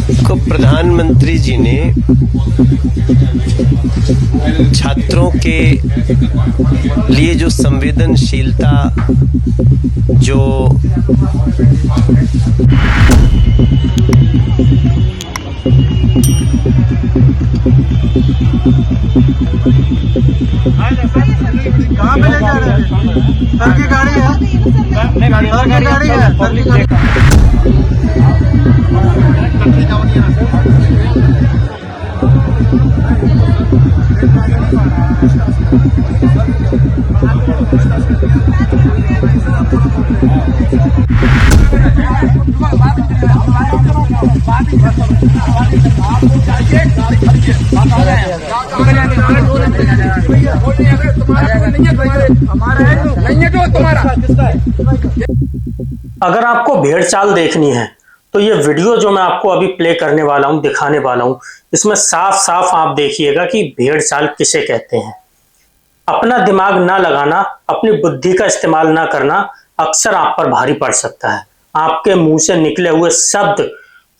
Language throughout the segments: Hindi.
को प्रधानमंत्री जी ने छात्रों के लिए जो संवेदनशीलता जो कहाँ पे ले जा रहे हैं? सर की गाड़ी है, सर की गाड़ी है, सर की गाड़ी। अगर आपको भेड़ चाल देखनी है तो ये वीडियो जो मैं आपको अभी प्ले करने वाला हूं, दिखाने वाला हूं, इसमें साफ साफ आप देखिएगा कि भेड़ चाल किसे कहते हैं। अपना दिमाग ना लगाना, अपनी बुद्धि का इस्तेमाल ना करना अक्सर आप पर भारी पड़ सकता है। आपके मुंह से निकले हुए शब्द,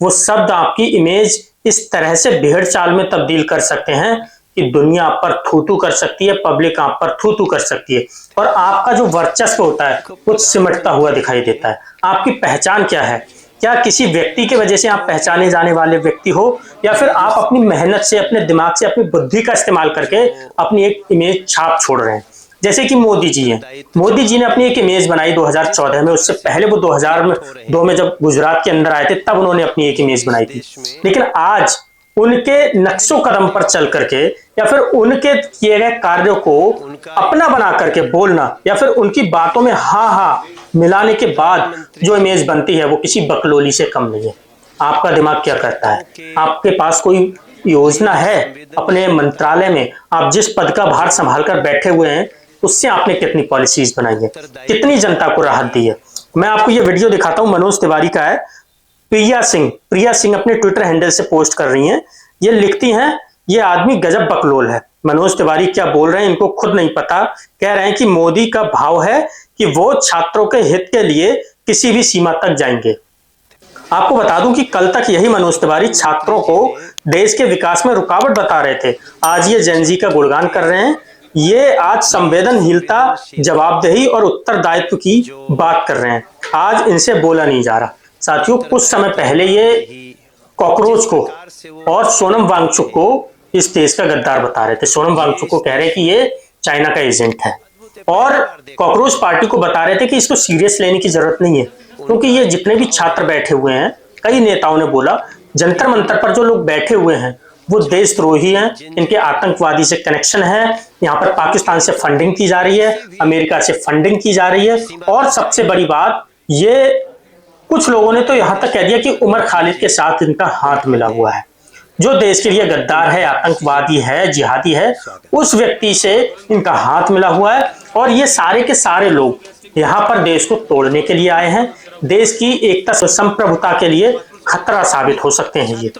वो शब्द आपकी इमेज इस तरह से भेड़ चाल में तब्दील कर सकते हैं कि दुनिया आप पर थू-थू कर सकती है, पब्लिक आप पर थू-थू कर सकती है और आपका जो वर्चस्व होता है वो सिमटता हुआ दिखाई देता है। आपकी पहचान क्या है? क्या किसी व्यक्ति की वजह से आप पहचाने जाने वाले व्यक्ति हो, या फिर आप अपनी मेहनत से, अपने दिमाग से, अपनी बुद्धि का इस्तेमाल करके अपनी एक इमेज छाप छोड़ रहे हैं? जैसे कि मोदी जी हैं। मोदी जी ने अपनी एक इमेज बनाई 2014 में, उससे पहले वो 2002 में जब गुजरात के अंदर आए थे तब उन्होंने अपनी एक इमेज बनाई थी। लेकिन आज उनके नक्शो कदम पर चल करके या फिर उनके किए गए कार्यों को अपना बना करके बोलना या फिर उनकी बातों में हाँ हाँ मिलाने के बाद जो इमेज बनती है वो किसी बकलोली से कम नहीं है। आपका दिमाग क्या करता है? आपके पास कोई योजना है अपने मंत्रालय में? आप जिस पद का भार संभाल कर बैठे हुए हैं उससे आपने कितनी पॉलिसीज बनाई है, कितनी जनता को राहत दी है? मैं आपको ये वीडियो दिखाता हूं, मनोज तिवारी का है। प्रिया सिंह अपने ट्विटर हैंडल से पोस्ट कर रही हैं। ये लिखती हैं, ये आदमी गजब बकलोल है। मनोज तिवारी क्या बोल रहे हैं इनको खुद नहीं पता। कह रहे हैं कि मोदी का भाव है कि वो छात्रों के हित के लिए किसी भी सीमा तक जाएंगे। आपको बता दूं कि कल तक यही मनोज तिवारी छात्रों को देश के विकास में रुकावट बता रहे थे। आज ये जेनजी का गुणगान कर रहे हैं। ये आज संवेदनशीलता, जवाबदेही और उत्तरदायित्व की बात कर रहे हैं। आज इनसे बोला नहीं जा रहा। साथियों, कुछ समय पहले ये कॉकरोच को और सोनम वांगचुक को इस देश का गद्दार बता रहे थे। सोनम वांगचुक को कह रहे हैं कि ये चाइना का एजेंट है और कॉकरोच पार्टी को बता रहे थे कि इसको सीरियस लेने की जरूरत नहीं है, क्योंकि ये जितने भी छात्र बैठे हुए हैं, कई नेताओं ने बोला, जंतर मंतर पर जो लोग बैठे हुए हैं वो देशद्रोही हैं, इनके आतंकवादी से कनेक्शन है, यहाँ पर पाकिस्तान से फंडिंग की जा रही है, अमेरिका से फंडिंग की जा रही है और सबसे बड़ी बात, ये कुछ लोगों ने तो यहां तक कह दिया कि उमर खालिद के साथ इनका हाथ मिला हुआ है। जो देश के लिए गद्दार है, आतंकवादी है, जिहादी है, उस व्यक्ति से इनका हाथ मिला हुआ है और ये सारे के सारे लोग यहाँ पर देश को तोड़ने के लिए आए हैं। देश की एकता, संप्रभुता के लिए खतरा साबित हो सकते हैं ये।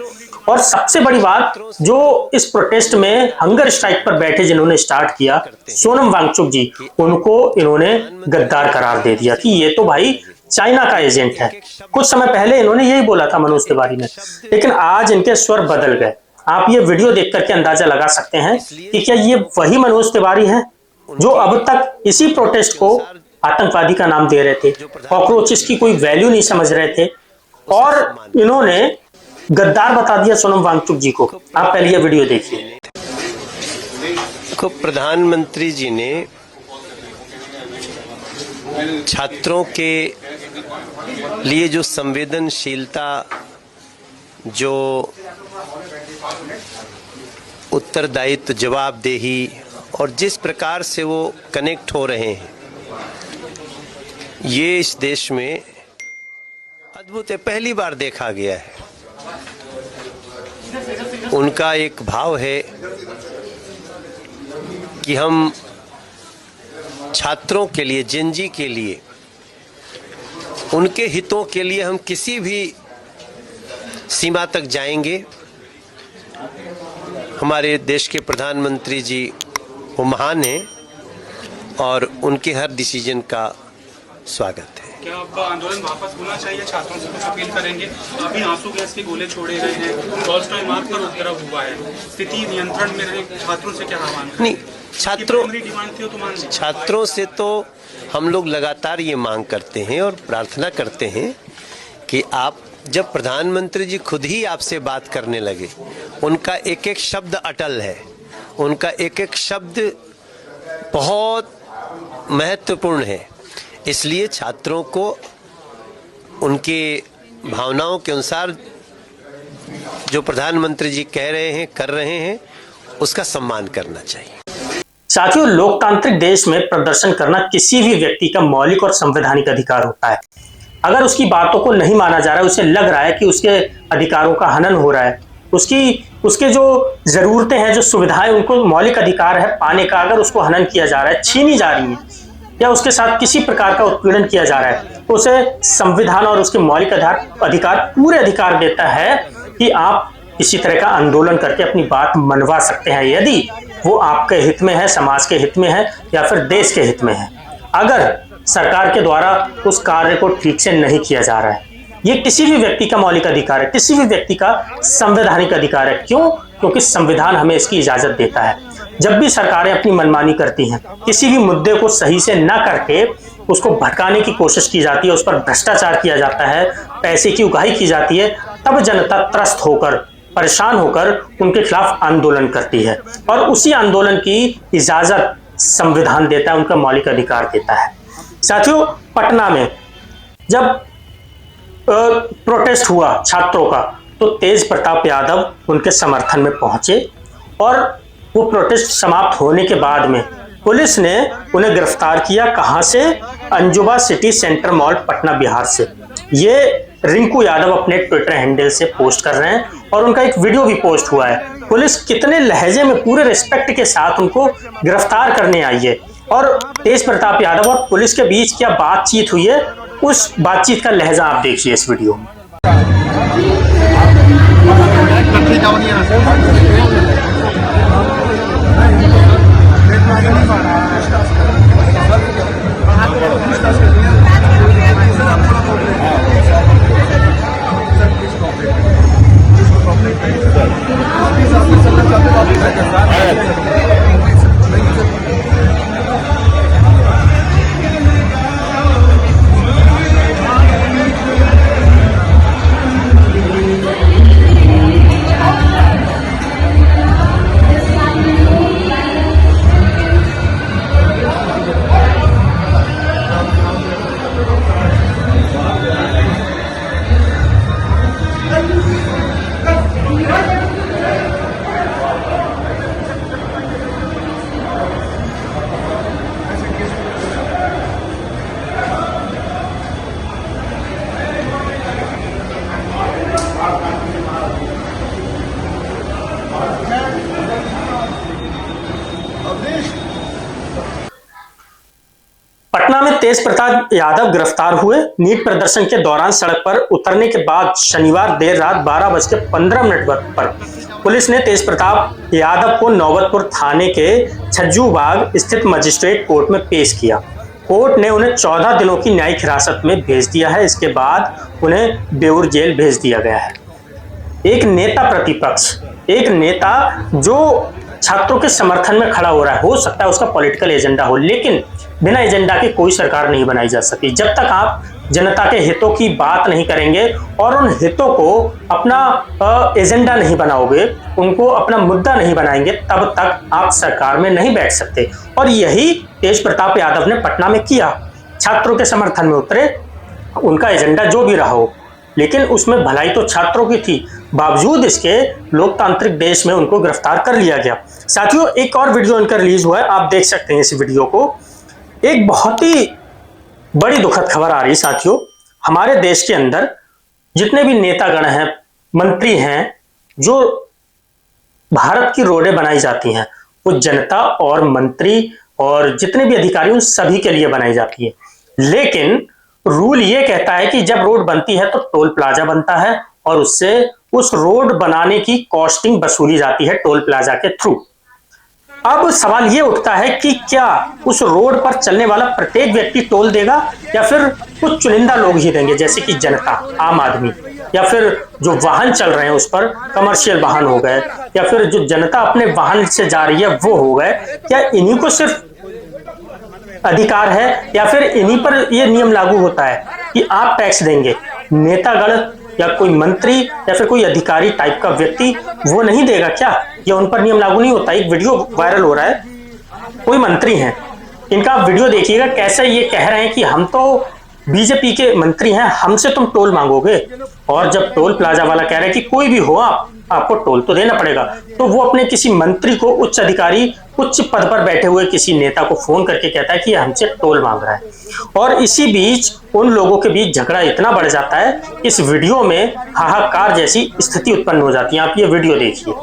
और सबसे बड़ी बात, जो इस प्रोटेस्ट में हंगर स्ट्राइक पर बैठे जिन्होंने स्टार्ट किया, सोनम वांगचुक जी, उनको इन्होंने गद्दार करार दे दिया कि ये तो भाई चाइना का एजेंट है। कुछ समय पहले इन्होंने यही बोला था मनोज तिवारी ने, लेकिन आज इनके स्वर बदल गए। आप ये वीडियो देख करके अंदाजा लगा सकते हैं कि क्या ये वही मनोज तिवारी हैं जो अब तक इसी प्रोटेस्ट को आतंकवादी का नाम दे रहे थे, कॉकरोचेस की कोई वैल्यू नहीं समझ रहे थे और इन्होंने गद्दार बता दिया सोनम वांगचुक जी को। आप पहले ये वीडियो देखिए। को प्रधानमंत्री जी ने छात्रों के लिए जो संवेदनशीलता, जो उत्तरदायित्व, जवाबदेही और जिस प्रकार से वो कनेक्ट हो रहे हैं, ये इस देश में अद्भुत है, पहली बार देखा गया है। उनका एक भाव है कि हम छात्रों के लिए, जेनजी के लिए, उनके हितों के लिए हम किसी भी सीमा तक जाएंगे। हमारे देश के प्रधानमंत्री जी वो महान हैं और उनके हर डिसीजन का स्वागत है। क्या अब आंदोलन वापस होना चाहिए? छात्रों से कुछ अपील करेंगे? अभी आंसू गैस के गोले छोड़े गए हैं, टॉलस्टॉय मार्ग पर उपद्रव हुआ है, स्थिति नियंत्रण में रहे, छात्रों से क्या आह्वान करें? नहीं, डिमांड थी तो मान ली। छात्रों से तो हम लोग लगातार ये मांग करते हैं और प्रार्थना करते हैं कि आप, जब प्रधानमंत्री जी खुद ही आपसे बात करने लगे, उनका एक एक शब्द अटल है, उनका एक एक शब्द बहुत महत्वपूर्ण है। इसलिए छात्रों को उनके भावनाओं के अनुसार जो प्रधानमंत्री जी कह रहे हैं, कर रहे हैं, उसका सम्मान करना चाहिए। साथियों, लोकतांत्रिक देश में प्रदर्शन करना किसी भी व्यक्ति का मौलिक और संवैधानिक अधिकार होता है। अगर उसकी बातों को नहीं माना जा रहा है, उसे लग रहा है कि उसके अधिकारों का हनन हो रहा है, उसके जो जरूरतें हैं, जो सुविधाएं उनको मौलिक अधिकार है पाने का, अगर उसको हनन किया जा रहा है, छीनी जा रही है या उसके साथ किसी प्रकार का उत्पीड़न किया जा रहा है, तो उसे संविधान और उसके मौलिक अधिकार पूरे अधिकार देता है कि आप किसी तरह का आंदोलन करके अपनी बात मनवा सकते हैं, यदि वो आपके हित में है, समाज के हित में है या फिर देश के हित में है। अगर सरकार के द्वारा उस कार्य को ठीक से नहीं किया जा रहा है, ये किसी भी व्यक्ति का मौलिक अधिकार है, किसी भी व्यक्ति का संवैधानिक अधिकार है। क्यों? क्योंकि संविधान हमें इसकी इजाजत देता है। जब भी सरकारें अपनी मनमानी करती हैं, किसी भी मुद्दे को सही से न करके उसको भटकाने की कोशिश की जाती है, उस पर भ्रष्टाचार किया जाता है, पैसे की उगाही की जाती है, तब जनता त्रस्त होकर, परेशान होकर उनके खिलाफ आंदोलन करती है और उसी आंदोलन की इजाजत संविधान देता है, उनका मौलिक अधिकार देता है। साथियों, पटना में जब प्रोटेस्ट हुआ छात्रों का, तो तेज प्रताप यादव उनके समर्थन में पहुंचे और वो प्रोटेस्ट समाप्त होने के बाद में पुलिस ने उन्हें गिरफ्तार किया। कहां से? Anjuba city centre mall, Patna, Bihar से। ये रिंकू यादव अपने ट्विटर हैंडल से पोस्ट कर रहे हैं और उनका एक वीडियो भी पोस्ट हुआ है। पुलिस कितने लहजे में, पूरे रिस्पेक्ट के साथ उनको गिरफ्तार करने आई है और तेज प्रताप यादव और पुलिस के बीच क्या बातचीत हुई है, उस बातचीत का लहजा आप देखिए इस वीडियो में। पटना में तेज प्रताप यादव गिरफ्तार हुए। नीट प्रदर्शन के दौरान सड़क पर उतरने के बाद शनिवार देर रात 12:15 पर पुलिस ने तेज प्रताप यादव को नौबतपुर थाने के छज्जूबाग स्थित मजिस्ट्रेट कोर्ट में पेश किया। कोर्ट ने उन्हें 14 दिनों की न्यायिक हिरासत में भेज दिया है। इसके बाद उन्हें बेऊर जेल भेज दिया गया है। एक नेता प्रतिपक्ष, एक नेता जो छात्रों के समर्थन में खड़ा हो रहा है, हो सकता है उसका पॉलिटिकल एजेंडा हो, लेकिन बिना एजेंडा के कोई सरकार नहीं बनाई जा सकती। जब तक आप जनता के हितों की बात नहीं करेंगे और उन हितों को अपना एजेंडा नहीं बनाओगे, उनको अपना मुद्दा नहीं बनाएंगे, तब तक आप सरकार में नहीं बैठ सकते। और यही तेज प्रताप यादव ने पटना में किया। छात्रों के समर्थन में उतरे, उनका एजेंडा जो भी रहा हो, लेकिन उसमें भलाई तो छात्रों की थी। बावजूद इसके लोकतांत्रिक देश में उनको गिरफ्तार कर लिया गया। साथियों, एक और वीडियो इनका रिलीज हुआ है, आप देख सकते हैं इस वीडियो को। एक बहुत ही बड़ी दुखद खबर आ रही साथियों, हमारे देश के अंदर जितने भी नेतागण हैं, मंत्री हैं, जो भारत की रोडें बनाई जाती हैं, वो जनता और मंत्री और जितने भी अधिकारी उन सभी के लिए बनाई जाती है। लेकिन रूल ये कहता है कि जब रोड बनती है तो टोल प्लाजा बनता है और उससे उस रोड बनाने की कॉस्टिंग वसूली जाती है टोल प्लाजा के थ्रू। अब सवाल ये उठता है कि क्या उस रोड पर चलने वाला प्रत्येक व्यक्ति टोल देगा या फिर कुछ चुनिंदा लोग ही देंगे, जैसे कि जनता, आम आदमी, या फिर जो वाहन चल रहे हैं उस पर, कमर्शियल वाहन हो गए, या फिर जो जनता अपने वाहन से जा रही है वो हो गए। क्या इन्हीं को सिर्फ अधिकार है या फिर इन्हीं पर यह नियम लागू होता है कि आप टैक्स देंगे? नेतागण या कोई मंत्री या फिर कोई अधिकारी टाइप का व्यक्ति वो नहीं देगा क्या? ये उन पर नियम लागू नहीं होता? एक वीडियो वायरल हो रहा है, कोई मंत्री हैं, इनका आप वीडियो देखिएगा, कैसे ये कह रहे हैं कि हम तो बीजेपी के मंत्री हैं, हमसे तुम टोल मांगोगे। और जब टोल प्लाजा वाला कह रहे हैं कि कोई भी हो आपको टोल तो देना पड़ेगा, तो वो अपने किसी मंत्री को, उच्च अधिकारी, उच्च पद पर बैठे हुए किसी नेता को फोन करके कहता है कि हमसे टोल मांग रहा है। और इसी बीच उन लोगों के बीच झगड़ा इतना बढ़ जाता है, इस वीडियो में हाहाकार जैसी स्थिति उत्पन्न हो जाती है। आप ये वीडियो देखिए।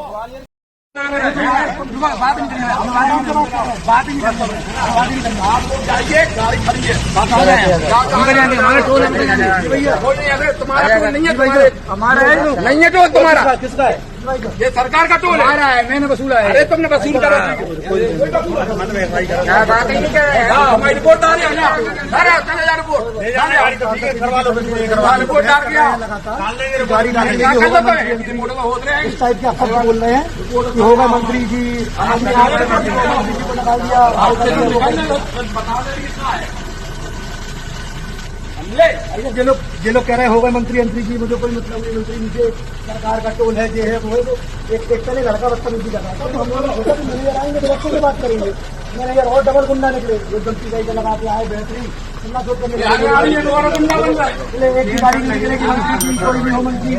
नहीं है टोल तुम्हारा, किसका है? ये सरकार का टोल है, मैंने वसूला है। अरे तुमने वसूल करा, क्या बात ही नहीं कर रहे? हमारी रिपोर्ट आ रही है ना, रिपोर्ट आ गया, इस टाइप के आप बोल रहे हैं कि होगा मंत्री जी, ये लोग कह रहे होगा मंत्री जी, मुझे कोई मतलब नहीं, मंत्री नीचे सरकार का टोल है, ये है वो है। तो एक पहले लड़का बदतमीजी कर रहा था, तो हम लोग सोचा कि मिल आएंगे तो बच्चों से बात करेंगे। मैंने यार और डबल गुंडा निकले, एक गलती का लगा के आए बेहतरीन, सुनना सोच कर एक ही गाड़ी निकले कि मंत्री जी कोई भी हो, मंत्री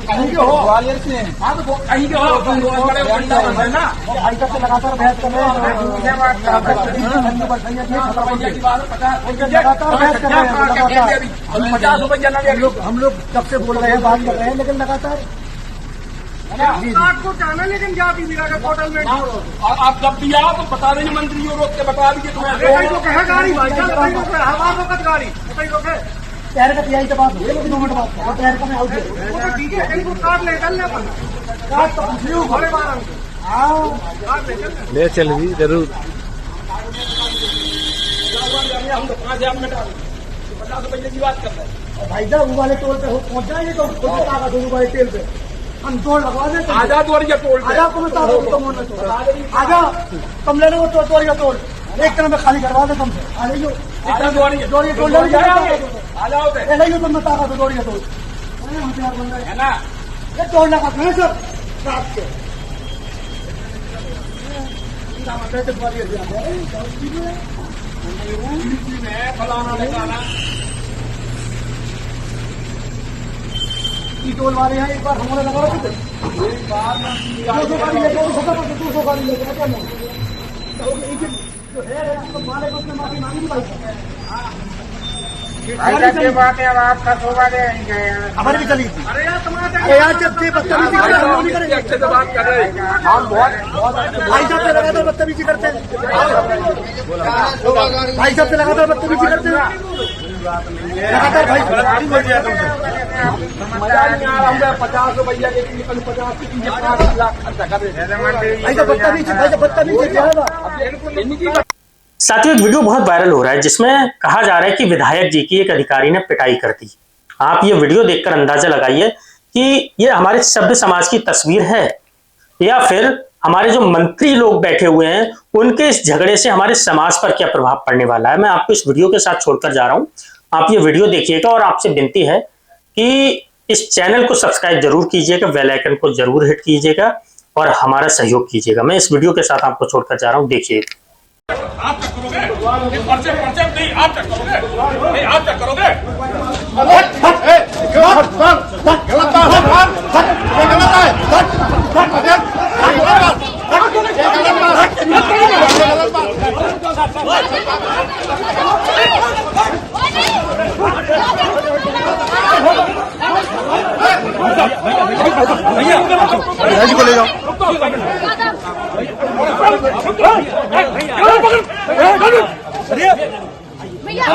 कहीं के हो, ग्वालियर से, हाँ तो कहीं के हो, हाईकट से लगातार बहस कर रहे हैं, लगातार बहस कर रहे हैं। हम लोग कब से बोल रहे हैं, बात कर रहे हैं, लेकिन लगातार आपको जाना, लेकिन जा भी मिला पोर्टल में। आप जब भी आओ तो बता देंगे, मंत्री को रोक के बता दीजिए तुम्हें गाड़ी गाड़ी शहर का पीआई के पास 2 मिनट बाद शहर का मैं आउट ठीक है, इनको काट ले चलने पर ले चल भी जरूर। हम तो 5,000 में डाल 50 रुपये की बात कर रहे हैं। भाई साहब वो वाले टोल पे पहुंच जाएंगे तो दोनों वाले तेल पे हम टोल लगवा देते। आजाद वाली टोल आजा तुम ले लो वो टोल टोल एक तरह में खाली करवा दे तुमसे। आ जाइयो टोल आ जाओ, तुम बता दो दौड़िया टोल है ना, ये टोल लगा है सर रात के फलाना टोल वाले हैं, एक बार हमारे लगा रहे थे 200 गाड़ी लेके 200 गाड़ी लेके जो है मारे को उसने माफी मांगी भाई के बात है। अब आपका शोभा देंगे, हमारी भी चली थी। अरे यार जब से बदतमीजी अच्छे से बात कर रहे हैं हम, बहुत भाई साहब से लगातार बदतमीजी करते हैं, भाई साहब से लगातार बदतमीजी करते हैं लगातार। भाई मजा नहीं आ रहा, 50 रुपया के 50 की 5 लाख खर्चा कर रहे हैं। भाई साहब बदतमीजी क्या है। साथियों, एक वीडियो बहुत वायरल हो रहा है जिसमें कहा जा रहा है कि विधायक जी की एक अधिकारी ने पिटाई कर दी। आप ये वीडियो देखकर अंदाजा लगाइए कि ये हमारे सभ्य समाज की तस्वीर है या फिर हमारे जो मंत्री लोग बैठे हुए हैं उनके इस झगड़े से हमारे समाज पर क्या प्रभाव पड़ने वाला है। मैं आपको इस वीडियो के साथ छोड़कर जा रहा हूं, आप ये वीडियो देखिएगा और आपसे विनती है कि इस चैनल को सब्सक्राइब जरूर कीजिएगा, बेल आइकन को जरूर हिट कीजिएगा और हमारा सहयोग कीजिएगा। मैं इस वीडियो के साथ आपको छोड़कर जा रहा हूं, देखिए। आप तक करोगे, पर्चे नहीं, आप तक करोगे, नहीं आप तक करोगे। भैया जी को ले जाओ। भैया